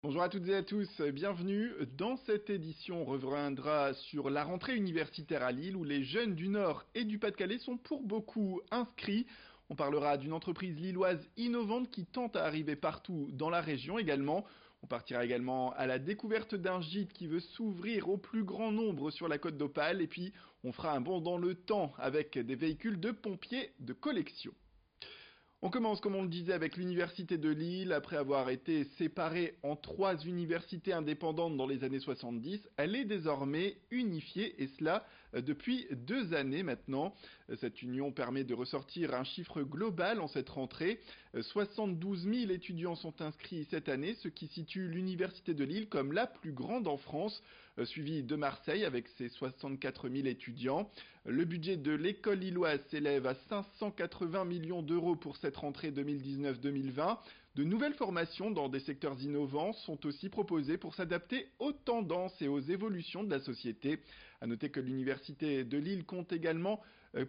Bonjour à toutes et à tous, bienvenue. Dans cette édition, on reviendra sur la rentrée universitaire à Lille où les jeunes du Nord et du Pas-de-Calais sont pour beaucoup inscrits. On parlera d'une entreprise lilloise innovante qui tente à arriver partout dans la région également. On partira également à la découverte d'un gîte qui veut s'ouvrir au plus grand nombre sur la côte d'Opale. Et puis, on fera un bond dans le temps avec des véhicules de pompiers de collection. On commence, comme on le disait, avec l'Université de Lille. Après avoir été séparée en 3 universités indépendantes dans les années 70, elle est désormais unifiée, et cela depuis 2 années maintenant. Cette union permet de ressortir un chiffre global en cette rentrée. 72 000 étudiants sont inscrits cette année, ce qui situe l'Université de Lille comme la plus grande en France, suivie de Marseille avec ses 64 000 étudiants. Le budget de l'école lilloise s'élève à 580 millions d'euros pour cette rentrée 2019-2020. De nouvelles formations dans des secteurs innovants sont aussi proposées pour s'adapter aux tendances et aux évolutions de la société. À noter que l'Université de Lille compte également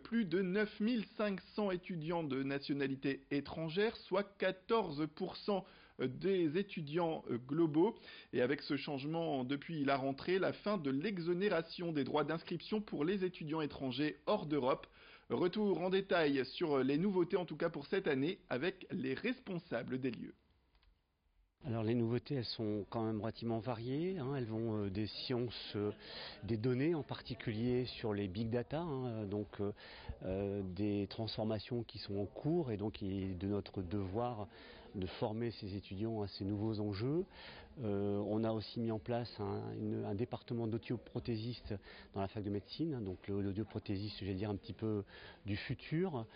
plus de 9 500 étudiants de nationalité étrangère, soit 14% des étudiants globaux. Et avec ce changement depuis la rentrée, la fin de l'exonération des droits d'inscription pour les étudiants étrangers hors d'Europe. Retour en détail sur les nouveautés, en tout cas pour cette année, avec les responsables des lieux. Alors les nouveautés, elles sont quand même relativement variées, elles vont des sciences des données, en particulier sur les big data, des transformations qui sont en cours, et donc il est de notre devoir de former ces étudiants à ces nouveaux enjeux. On a aussi mis en place un département d'audioprothésistes dans la fac de médecine, donc l'audioprothésiste, j'allais dire un petit peu du futur.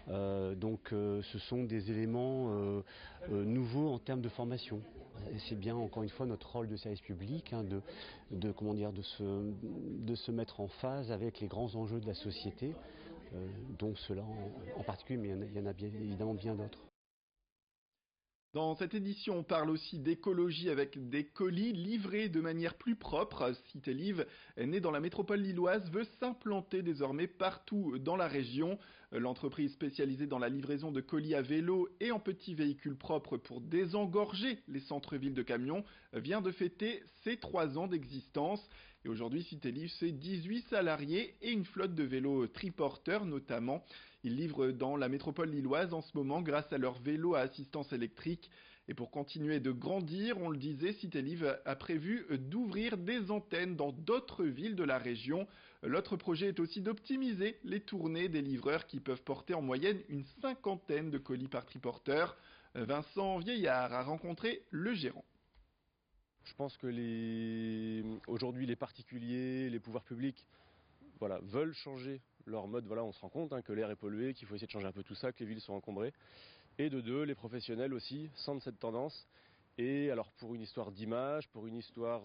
Ce sont des éléments nouveaux en termes de formation. Et c'est bien encore une fois notre rôle de service public de se mettre en phase avec les grands enjeux de la société, dont cela en particulier, mais il y en a bien évidemment bien d'autres. Dans cette édition, on parle aussi d'écologie avec des colis livrés de manière plus propre. Citelive, née dans la métropole lilloise, veut s'implanter désormais partout dans la région. L'entreprise spécialisée dans la livraison de colis à vélo et en petits véhicules propres pour désengorger les centres-villes de camions vient de fêter ses 3 ans d'existence. Et aujourd'hui, Citelive, c'est 18 salariés et une flotte de vélos triporteurs notamment. Ils livrent dans la métropole lilloise en ce moment grâce à leur vélo à assistance électrique. Et pour continuer de grandir, on le disait, Citelive a prévu d'ouvrir des antennes dans d'autres villes de la région. L'autre projet est aussi d'optimiser les tournées des livreurs qui peuvent porter en moyenne une 50aine de colis par triporteur. Vincent Vieillard a rencontré le gérant. Je pense que aujourd'hui les particuliers, les pouvoirs publics veulent changer leur mode. On se rend compte que l'air est pollué, qu'il faut essayer de changer un peu tout ça, que les villes sont encombrées. Et de deux, les professionnels aussi sentent cette tendance. Et alors pour une histoire d'image, pour une histoire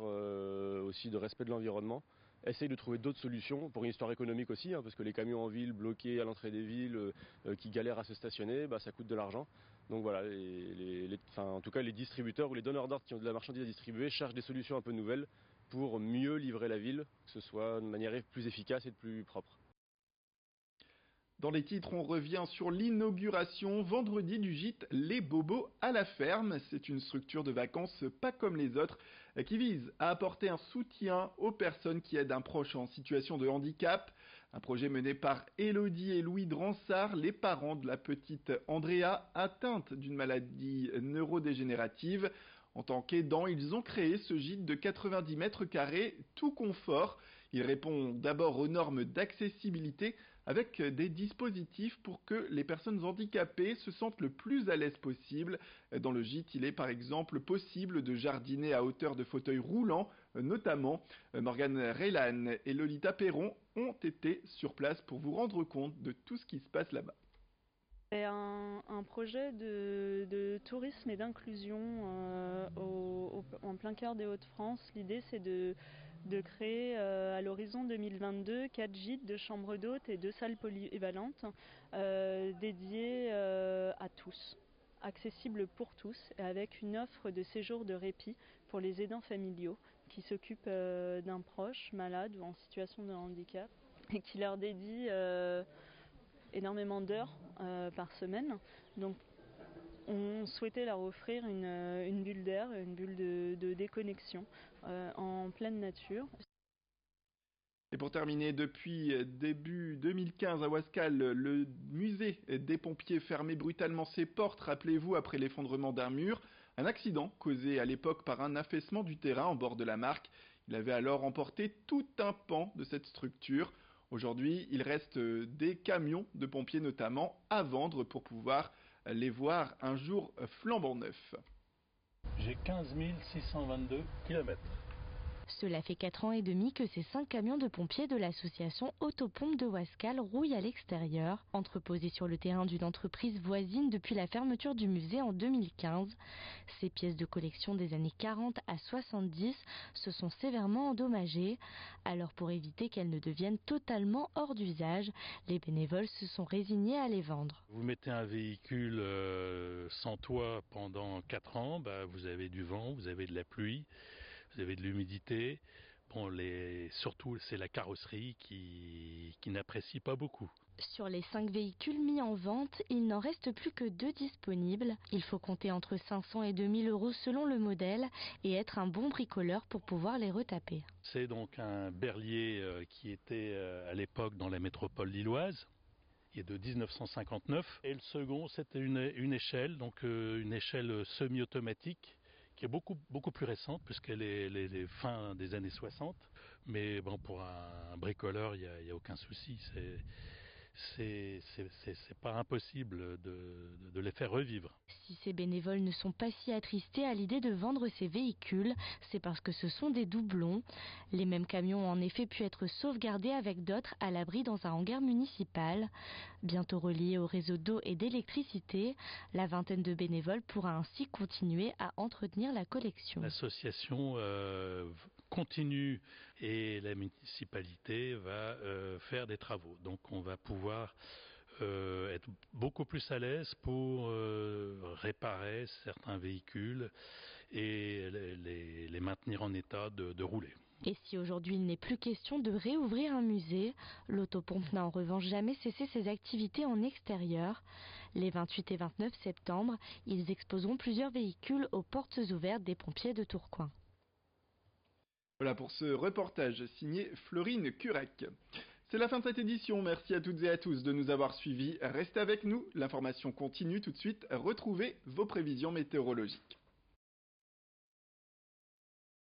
aussi de respect de l'environnement, essayent de trouver d'autres solutions, pour une histoire économique aussi, parce que les camions en ville bloqués à l'entrée des villes, qui galèrent à se stationner, ça coûte de l'argent. Donc voilà, en tout cas les distributeurs ou les donneurs d'ordre qui ont de la marchandise à distribuer cherchent des solutions un peu nouvelles pour mieux livrer la ville, que ce soit de manière plus efficace et de plus propre. Dans les titres, on revient sur l'inauguration vendredi du gîte Les Bobos à la ferme. C'est une structure de vacances pas comme les autres qui vise à apporter un soutien aux personnes qui aident un proche en situation de handicap. Un projet mené par Élodie et Louis Dransart, les parents de la petite Andrea atteinte d'une maladie neurodégénérative. En tant qu'aidants, ils ont créé ce gîte de 90 mètres carrés, tout confort. Il répond d'abord aux normes d'accessibilité avec des dispositifs pour que les personnes handicapées se sentent le plus à l'aise possible. Dans le gîte, il est par exemple possible de jardiner à hauteur de fauteuils roulants, notamment. Morgane Reylan et Lolita Perron ont été sur place pour vous rendre compte de tout ce qui se passe là-bas. C'est un projet de tourisme et d'inclusion en plein cœur des Hauts-de-France. L'idée, c'est de créer à l'horizon 2022 4 gîtes de chambres d'hôtes et 2 salles polyvalentes dédiées à tous, accessibles pour tous, et avec une offre de séjour de répit pour les aidants familiaux qui s'occupent d'un proche malade ou en situation de handicap et qui leur dédie énormément d'heures par semaine. Donc on souhaitait leur offrir une bulle d'air, une bulle de déconnexion en pleine nature. Et pour terminer, depuis début 2015 à Ouascal, le musée des pompiers fermait brutalement ses portes, rappelez-vous, après l'effondrement d'un mur. Un accident causé à l'époque par un affaissement du terrain en bord de la Marque. Il avait alors emporté tout un pan de cette structure. Aujourd'hui, il reste des camions de pompiers notamment à vendre pour pouvoir les voir un jour flambant neufs. J'ai 15 622 km. Cela fait 4 ans et demi que ces 5 camions de pompiers de l'association Autopompe de Ouascal rouillent à l'extérieur, entreposés sur le terrain d'une entreprise voisine depuis la fermeture du musée en 2015. Ces pièces de collection des années 40 à 70 se sont sévèrement endommagées. Alors pour éviter qu'elles ne deviennent totalement hors d'usage, les bénévoles se sont résignés à les vendre. Vous mettez un véhicule sans toit pendant 4 ans, vous avez du vent, vous avez de la pluie. Vous avez de l'humidité. Bon, surtout, c'est la carrosserie qui n'apprécie pas beaucoup. Sur les 5 véhicules mis en vente, il n'en reste plus que 2 disponibles. Il faut compter entre 500 et 2000 euros selon le modèle et être un bon bricoleur pour pouvoir les retaper. C'est donc un berlier qui était à l'époque dans la métropole lilloise. Il est de 1959. Et le second, c'était une échelle, donc une échelle semi-automatique, qui est beaucoup plus récente puisqu'elle est les fins des années 60. Mais bon, pour un bricoleur, il y a aucun souci. C'est pas impossible de les faire revivre. Si ces bénévoles ne sont pas si attristés à l'idée de vendre ces véhicules, c'est parce que ce sont des doublons. Les mêmes camions ont en effet pu être sauvegardés avec d'autres à l'abri dans un hangar municipal. Bientôt reliés au réseau d'eau et d'électricité, la vingtaine de bénévoles pourra ainsi continuer à entretenir la collection. L'association continue et la municipalité va faire des travaux. Donc on va pouvoir être beaucoup plus à l'aise pour réparer certains véhicules et les maintenir en état de rouler. Et si aujourd'hui il n'est plus question de réouvrir un musée, l'Autopompe n'a en revanche jamais cessé ses activités en extérieur. Les 28 et 29 septembre, ils exposeront plusieurs véhicules aux portes ouvertes des pompiers de Tourcoing. Voilà pour ce reportage signé Florine Curec. C'est la fin de cette édition, merci à toutes et à tous de nous avoir suivis. Restez avec nous, l'information continue tout de suite, retrouvez vos prévisions météorologiques.